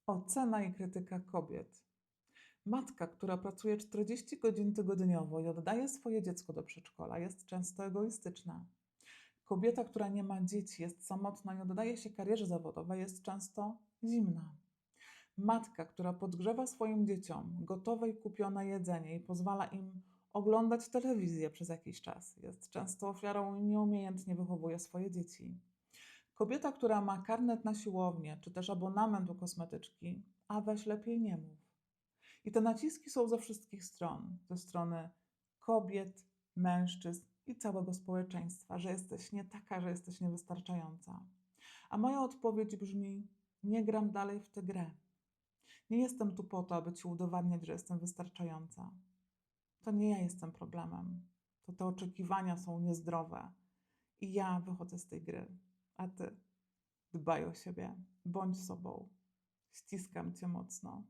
Ocena i krytyka kobiet. Matka, która pracuje 40 godzin tygodniowo i oddaje swoje dziecko do przedszkola, jest często egoistyczna. Kobieta, która nie ma dzieci, jest samotna i oddaje się karierze zawodowej, jest często zimna. Matka, która podgrzewa swoim dzieciom gotowe i kupione jedzenie i pozwala im oglądać telewizję przez jakiś czas, jest często ofiarą i nieumiejętnie wychowuje swoje dzieci. Kobieta, która ma karnet na siłownię, czy też abonament u kosmetyczki, a weź lepiej nie mów. I te naciski są ze wszystkich stron. Ze strony kobiet, mężczyzn i całego społeczeństwa, że jesteś nie taka, że jesteś niewystarczająca. A moja odpowiedź brzmi: nie gram dalej w tę grę. Nie jestem tu po to, aby ci udowadniać, że jestem wystarczająca. To nie ja jestem problemem. To te oczekiwania są niezdrowe. I ja wychodzę z tej gry. A ty dbaj o siebie, bądź sobą. Ściskam cię mocno.